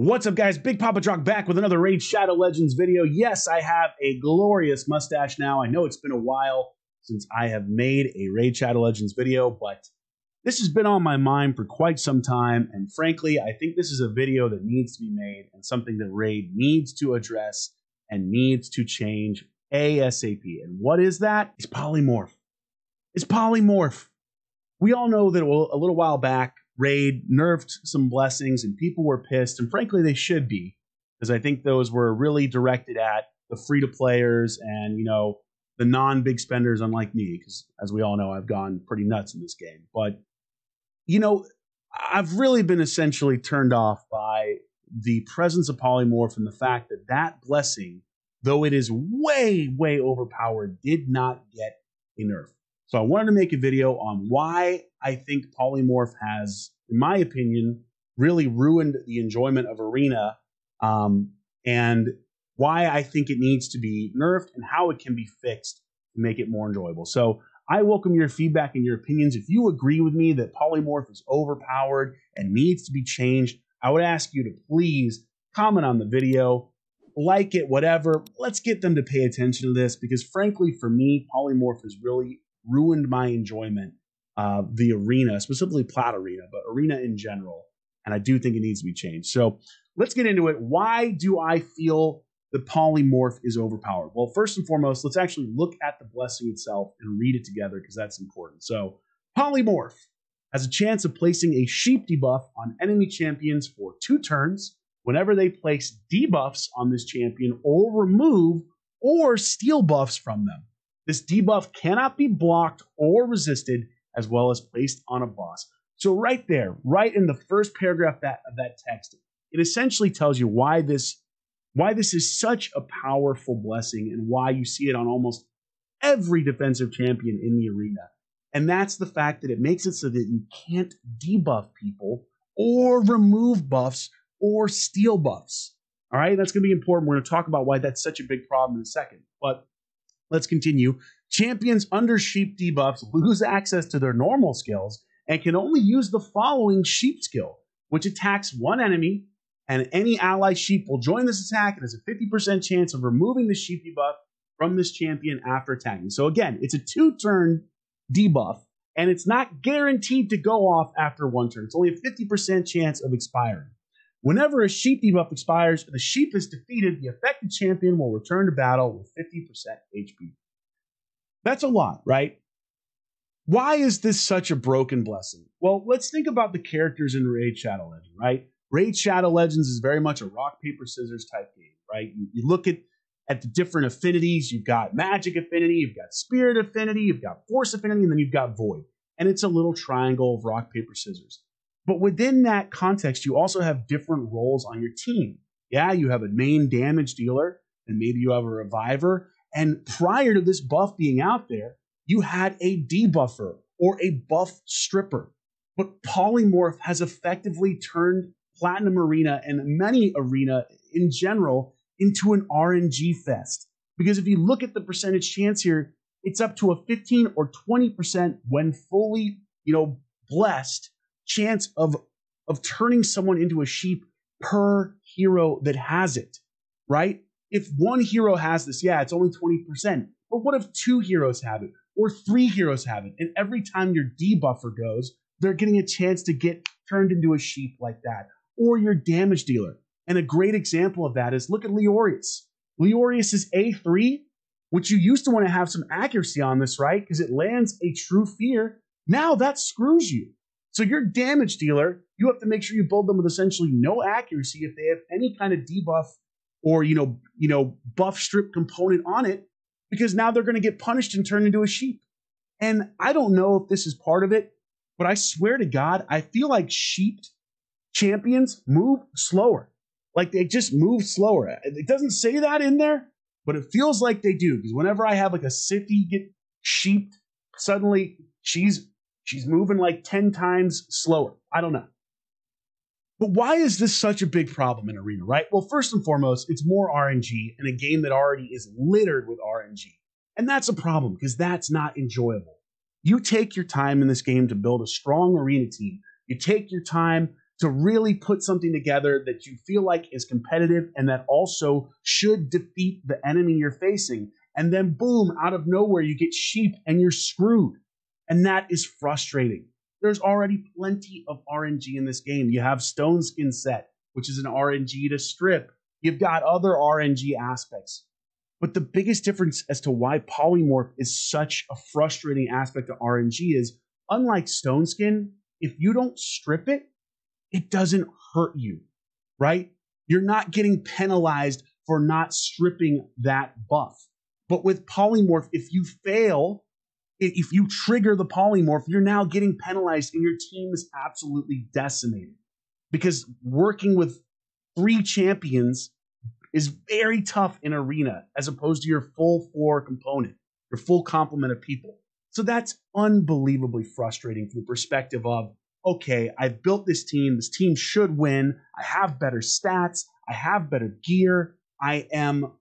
What's up, guys? BigPoppaDrock back with another Raid Shadow Legends video. Yes, I have a glorious mustache now. I know it's been a while since I have made a Raid Shadow Legends video, but this has been on my mind for quite some time, and frankly, I think this is a video that needs to be made and something that Raid needs to address and needs to change ASAP. And what is that? It's Polymorph. It's Polymorph. We all know that a little while back, Raid nerfed some blessings and people were pissed, and frankly they should be, because I think those were really directed at the free-to-players and, you know, the non-big spenders unlike me, because as we all know, I've gone pretty nuts in this game. But, you know, I've really been essentially turned off by the presence of Polymorph and the fact that that blessing, though it is way, way overpowered, did not get a nerf. So I wanted to make a video on why I think Polymorph has, in my opinion, really ruined the enjoyment of Arena, and why I think it needs to be nerfed and how it can be fixed to make it more enjoyable. So I welcome your feedback and your opinions. If you agree with me that Polymorph is overpowered and needs to be changed, I would ask you to please comment on the video, like it, whatever. Let's get them to pay attention to this, because frankly, for me, Polymorph has really ruined my enjoyment of the Arena, specifically Plat Arena, but Arena in general. And I do think it needs to be changed. So let's get into it. Why do I feel that Polymorph is overpowered? Well, first and foremost, let's actually look at the blessing itself and read it together, because that's important. So Polymorph has a chance of placing a sheep debuff on enemy champions for 2 turns whenever they place debuffs on this champion or remove or steal buffs from them. This debuff cannot be blocked or resisted, as well as placed on a boss. So right there, right in the first paragraph of that text, it essentially tells you why this is such a powerful blessing and why you see it on almost every defensive champion in the Arena. And that's the fact that it makes it so that you can't debuff people or remove buffs or steal buffs. All right, that's going to be important. We're going to talk about why that's such a big problem in a second. But let's continue. Champions under sheep debuffs lose access to their normal skills and can only use the following sheep skill, which attacks one enemy, and any ally sheep will join this attack and has a 50% chance of removing the sheep debuff from this champion after attacking. So again, it's a 2-turn debuff, and it's not guaranteed to go off after 1 turn. It's only a 50% chance of expiring. Whenever a sheep debuff expires, the sheep is defeated, the affected champion will return to battle with 50% HP. That's a lot, right? Why is this such a broken blessing? Well, let's think about the characters in Raid Shadow Legends, right? Raid Shadow Legends is very much a rock, paper, scissors type game, right? You look at the different affinities. You've got magic affinity, you've got spirit affinity, you've got force affinity, and then you've got void. And it's a little triangle of rock, paper, scissors. But within that context, you also have different roles on your team. Yeah, you have a main damage dealer, and maybe you have a reviver. And prior to this buff being out there, you had a debuffer or a buff stripper. But Polymorph has effectively turned Platinum Arena and many Arena in general into an RNG fest. Because if you look at the percentage chance here, it's up to a 15 or 20% when fully, blessed chance of turning someone into a sheep per hero that has it, right? If one hero has this, yeah, it's only 20%. But what if 2 heroes have it or 3 heroes have it? And every time your debuffer goes, they're getting a chance to get turned into a sheep like that. Or your damage dealer. And a great example of that is, look at Leorius. Leorius is A3, which you used to want to have some accuracy on this, right? Because it lands a true fear. Now that screws you. So your damage dealer, you have to make sure you build them with essentially no accuracy if they have any kind of debuff or, buff strip component on it, because now they're going to get punished and turned into a sheep. And I don't know if this is part of it, but I swear to God, I feel like sheep champions move slower. Like they just move slower. It doesn't say that in there, but it feels like they do. Because whenever I have like a Sifty get sheeped, suddenly she's moving like 10 times slower. I don't know. But why is this such a big problem in Arena, right? Well, first and foremost, it's more RNG in a game that already is littered with RNG. And that's a problem, because that's not enjoyable. You take your time in this game to build a strong Arena team. You take your time to really put something together that you feel like is competitive and that also should defeat the enemy you're facing. And then boom, out of nowhere, you get sheep and you're screwed. And that is frustrating. There's already plenty of RNG in this game. You have Stone Skin Set, which is an RNG to strip. You've got other RNG aspects. But the biggest difference as to why Polymorph is such a frustrating aspect of RNG is, unlike Stone Skin, if you don't strip it, it doesn't hurt you, right? You're not getting penalized for not stripping that buff. But with Polymorph, if you fail, if you trigger the Polymorph, you're now getting penalized and your team is absolutely decimated. Because working with 3 champions is very tough in Arena as opposed to your full 4 component, your full complement of people. So that's unbelievably frustrating from the perspective of, okay, I've built this team should win, I have better stats, I have better gear, I am,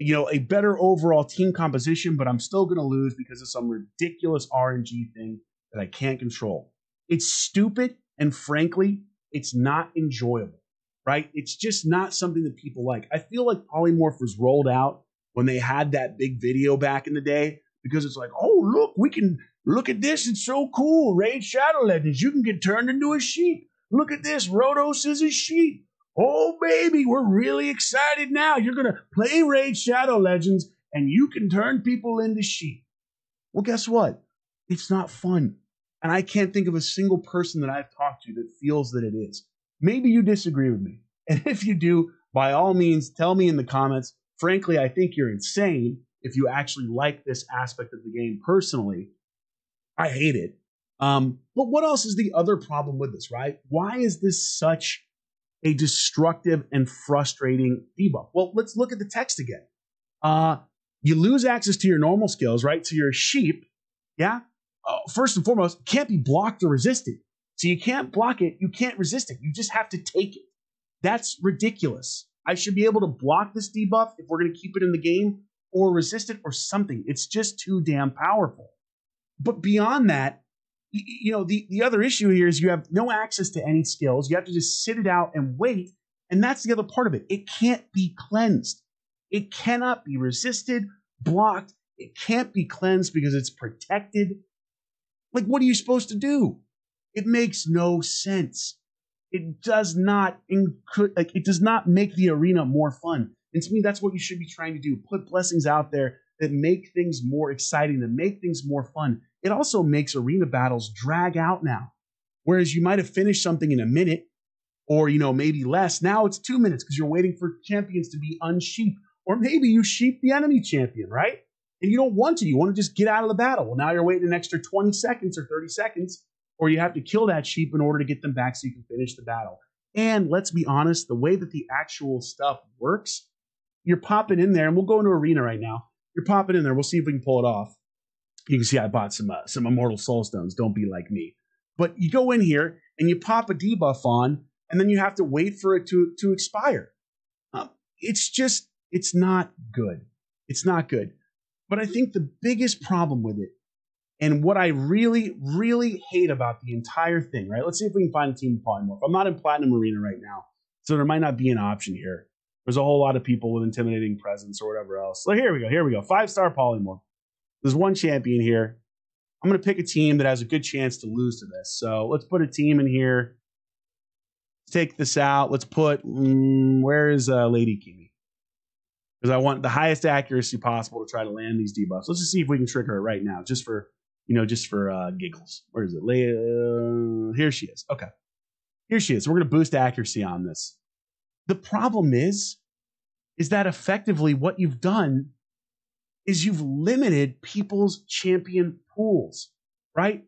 a better overall team composition, but I'm still going to lose because of some ridiculous RNG thing that I can't control. It's stupid, and frankly, it's not enjoyable, right? It's just not something that people like. I feel like Polymorph was rolled out when they had that big video back in the day, because it's like, oh, look, we can look at this. It's so cool. RaidShadowLegends, you can get turned into a sheep. Look at this. Rhodos is a sheep. Oh, baby, we're really excited now. You're going to play RaidShadowLegends, and you can turn people into sheep. Well, guess what? It's not fun. And I can't think of a single person that I've talked to that feels that it is. Maybe you disagree with me. And if you do, by all means, tell me in the comments. Frankly, I think you're insane if you actually like this aspect of the game personally. I hate it. But what else is the other problem with this, right? Why is this such a destructive and frustrating debuff? Well, let's look at the text again. You lose access to your normal skills, right? So you're a sheep, yeah? First and foremost, it can't be blocked or resisted. So you can't block it, you can't resist it. You just have to take it. That's ridiculous. I should be able to block this debuff if we're going to keep it in the game, or resist it or something. It's just too damn powerful. But beyond that, the other issue here is you have no access to any skills. You have to just sit it out and wait. And that's the other part of it. It can't be cleansed. It cannot be resisted, blocked. It can't be cleansed because it's protected. Like, what are you supposed to do? It makes no sense. It does not make the arena more fun. And to me, that's what you should be trying to do. Put blessings out there that make things more exciting, that make things more fun. It also makes arena battles drag out now. Whereas you might have finished something in a minute or, maybe less. Now it's 2 minutes because you're waiting for champions to be unsheep. Or maybe you sheep the enemy champion, right? And you don't want to. You want to just get out of the battle. Well, now you're waiting an extra 20 seconds or 30 seconds, or you have to kill that sheep in order to get them back so you can finish the battle. And let's be honest, the way that the actual stuff works, you're popping in there, and we'll go into arena right now. You're popping in there. We'll see if we can pull it off. You can see I bought some Immortal Soul Stones. Don't be like me. But you go in here, and you pop a debuff on, and then you have to wait for it to expire. It's not good. It's not good. But I think the biggest problem with it, and what I really, really hate about the entire thing, right? Let's see if we can find a team of Polymorph. I'm not in Platinum Arena right now, so there might not be an option here. There's a whole lot of people with intimidating presence or whatever else. So here we go. 5-star Polymorph. There's one champion here. I'm going to pick a team that has a good chance to lose to this. So let's put a team in here. Let's take this out. Let's put, where is Lady Kimi? Because I want the highest accuracy possible to try to land these debuffs. Let's just see if we can trigger it right now, just for giggles. Where is it? Here she is. Okay. Here she is. We're going to boost accuracy on this. The problem is that effectively what you've done is you've limited people's champion pools, right?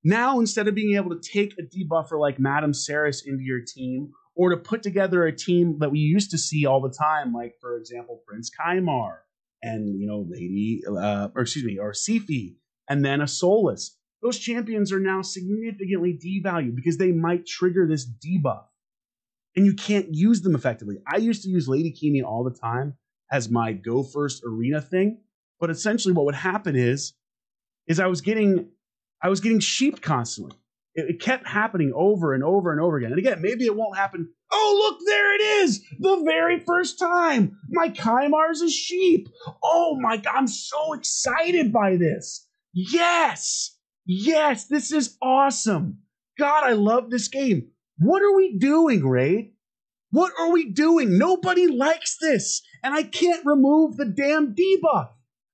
Now, instead of being able to take a debuffer like Madame Saris into your team, or to put together a team that we used to see all the time, like, for example, Prince Kaimar and, or Sifi, and then a Solus. Those champions are now significantly devalued because they might trigger this debuff. And you can't use them effectively. I used to use Lady Kimi all the time as my go first arena thing. But essentially what would happen is I was getting sheep constantly. It kept happening over and over and over again. And again, maybe it won't happen. Oh, look, there it is. The very first time. My Kaimar's a sheep. Oh my God, I'm so excited by this. Yes. Yes, this is awesome. God, I love this game. What are we doing, Raid? What are we doing? Nobody likes this. And I can't remove the damn debuff.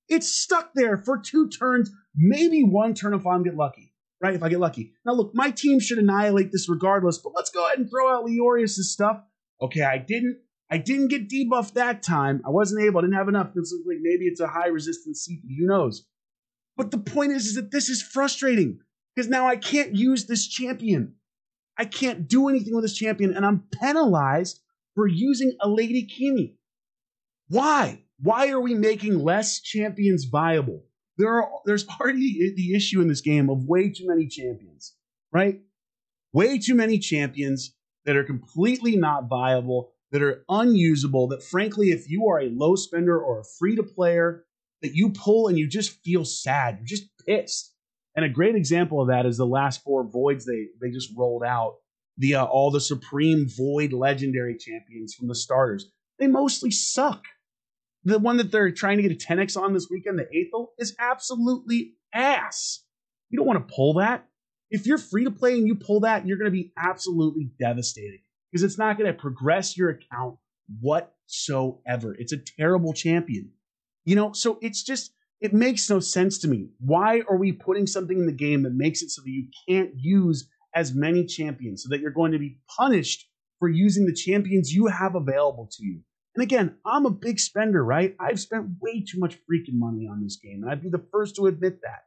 It's stuck there for 2 turns, maybe 1 turn if I get lucky. Right, if I get lucky. Now, look, my team should annihilate this regardless, but let's go ahead and throw out Leorius' stuff. Okay, I didn't get debuffed that time. I wasn't able. I didn't have enough. This looks like maybe it's a high resistance CP. Who knows? But the point is that this is frustrating because now I can't use this champion. I can't do anything with this champion, and I'm penalized for using a Lady Kimi. Why? Why are we making less champions viable? There's already the issue in this game of way too many champions, right? Way too many champions that are completely not viable, that are unusable, that frankly, if you are a low spender or a free-to-player, that you pull and you just feel sad. You're just pissed. And a great example of that is the last 4 Voids they just rolled out. All the Supreme Void Legendary champions from the starters. They mostly suck. The one that they're trying to get a 10x on this weekend, the Aethel, is absolutely ass. You don't want to pull that. If you're free to play and you pull that, you're going to be absolutely devastated because it's not going to progress your account whatsoever. It's a terrible champion. So it makes no sense to me. Why are we putting something in the game that makes it so that you can't use as many champions, so that you're going to be punished for using the champions you have available to you? And again, I'm a big spender, right? I've spent way too much freaking money on this game, and I'd be the first to admit that.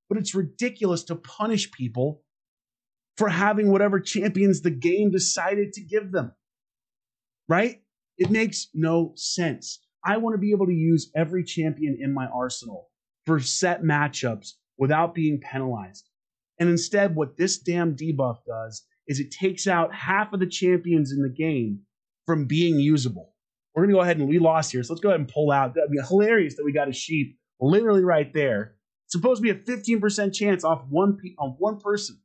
But it's ridiculous to punish people for having whatever champions the game decided to give them, right? It makes no sense. I want to be able to use every champion in my arsenal for set matchups without being penalized. And instead, what this damn debuff does is it takes out half of the champions in the game from being usable. We're going to go ahead and we lost here, so let's go ahead and pull out. That'd be hilarious that we got a sheep literally right there. It's supposed to be a 15% chance off on one person.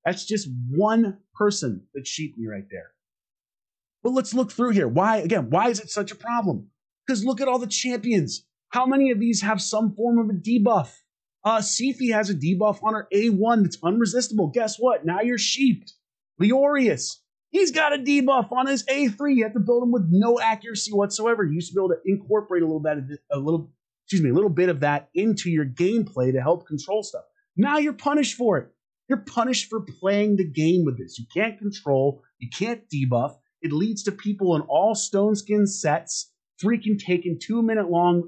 That's just one person that sheeped me right there. But let's look through here. Why is it such a problem? Because look at all the champions. How many of these have some form of a debuff? Sifi has a debuff on her A1 that's unresistible. Guess what? Now you're sheeped. Leorius, he's got a debuff on his A3. You have to build him with no accuracy whatsoever. You used to be able to incorporate a little bit of that into your gameplay to help control stuff. Now you're punished for it. You're punished for playing the game with this. You can't control. You can't debuff. It leads to people in all Stone Skin sets freaking taking 2-minute long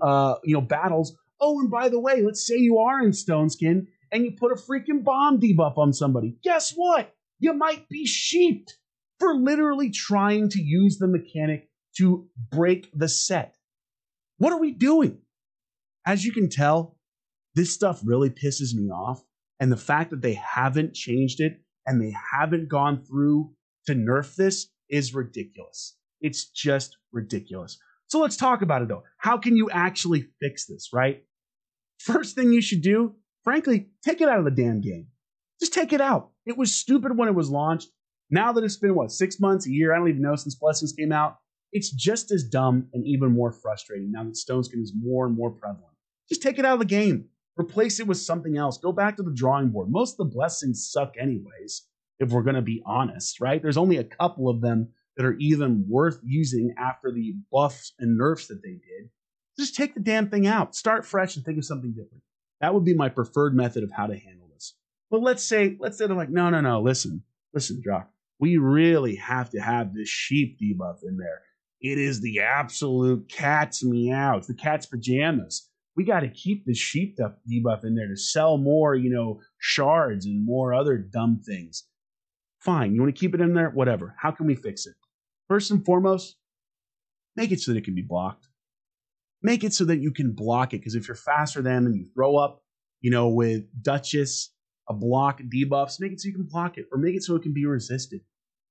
battles. Oh, and by the way, let's say you are in Stone Skin and you put a freaking bomb debuff on somebody. Guess what? You might be sheeped for literally trying to use the mechanic to break the set. What are we doing? As you can tell, this stuff really pisses me off. And the fact that they haven't changed it and they haven't gone through to nerf this is ridiculous. It's just ridiculous. So let's talk about it though. How can you actually fix this, right? First thing you should do, frankly, take it out of the damn game. Just take it out. It was stupid when it was launched. Now that it's been, 6 months, a year, I don't even know, since Blessings came out, it's just as dumb and even more frustrating now that Stone Skin is more and more prevalent. Just take it out of the game. Replace it with something else. Go back to the drawing board. Most of the Blessings suck anyways, if we're going to be honest, right? There's only a couple of them that are even worth using after the buffs and nerfs that they did. Just take the damn thing out. Start fresh and think of something different. That would be my preferred method of how to handle this. But let's say they're like, no, listen, Drock. We really have to have this sheep debuff in there. It is the absolute cat's meow. It's the cat's pajamas. We got to keep the sheep debuff in there to sell more, shards and more other dumb things. Fine. You want to keep it in there? Whatever. How can we fix it? First and foremost, make it so that it can be blocked. Make it so that you can block it. Because if you're faster than them and you throw up, with Duchess, a block debuffs, make it so you can block it. Or make it so it can be resisted.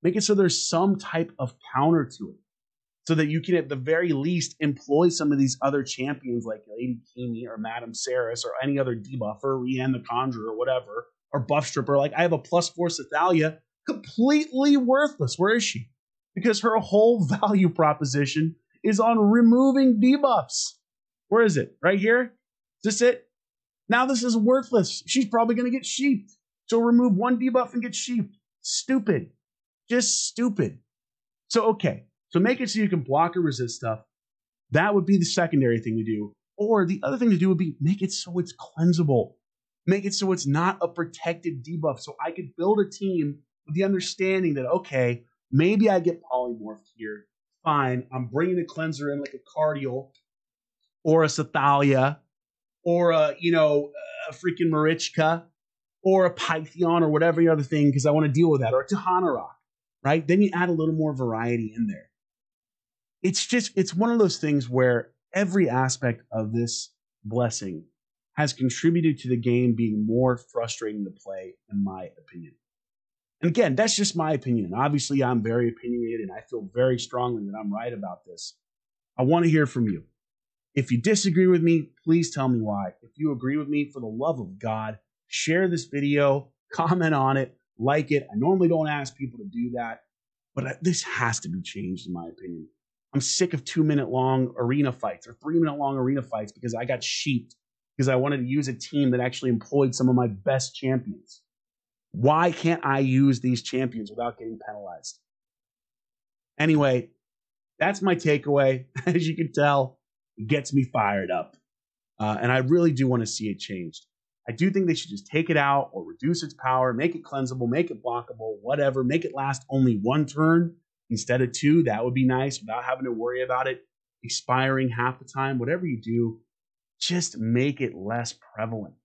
Make it so there's some type of counter to it. So that you can, at the very least, employ some of these other champions like Lady Kimi or Madame Saris or any other debuffer, Rianne the Conjurer or whatever, or buff stripper. Like I have a +4 Sathalia, completely worthless. Where is she? Because her whole value proposition is on removing debuffs. Where is it? Right here? Is this it? Now this is worthless. She's probably going to get sheeped. So remove one debuff and get sheeped. Stupid. Just stupid. So, okay. So make it so you can block or resist stuff. That would be the secondary thing to do. Or the other thing to do would be make it so it's cleansable. Make it so it's not a protected debuff. So I could build a team with the understanding that, okay, maybe I get polymorphed here. Fine. I'm bringing a cleanser in like a Cardial or a Sathalia or a freaking Marichka or a Pythion or whatever other thing because I want to deal with that, or a Tahanarok, right? Then you add a little more variety in there. It's one of those things where every aspect of this blessing has contributed to the game being more frustrating to play, in my opinion. And again, that's just my opinion. Obviously, I'm very opinionated, and I feel very strongly that I'm right about this. I want to hear from you. If you disagree with me, please tell me why. If you agree with me, for the love of God, share this video, comment on it, like it. I normally don't ask people to do that, but this has to be changed, in my opinion. I'm sick of 2-minute long arena fights or 3-minute long arena fights because I got sheeped because I wanted to use a team that actually employed some of my best champions. Why can't I use these champions without getting penalized? Anyway, that's my takeaway. As you can tell, it gets me fired up. And I really do want to see it changed. I do think they should just take it out or reduce its power, make it cleansable, make it blockable, whatever. Make it last only 1 turn instead of 2. That would be nice without having to worry about it expiring half the time. Whatever you do, just make it less prevalent.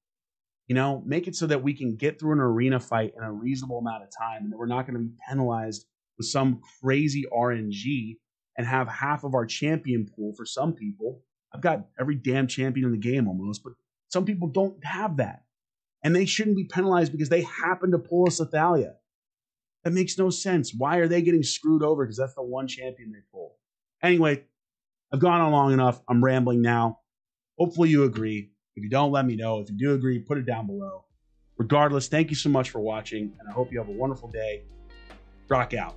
Make it so that we can get through an arena fight in a reasonable amount of time and that we're not going to be penalized with some crazy RNG and have half of our champion pool for some people. I've got every damn champion in the game almost, but some people don't have that. And they shouldn't be penalized because they happen to pull a Sathalia. That makes no sense. Why are they getting screwed over? Because that's the one champion they pull. Anyway, I've gone on long enough. I'm rambling now. Hopefully you agree. If you don't, let me know. If you do agree, put it down below. Regardless, thank you so much for watching, and I hope you have a wonderful day. Drock out.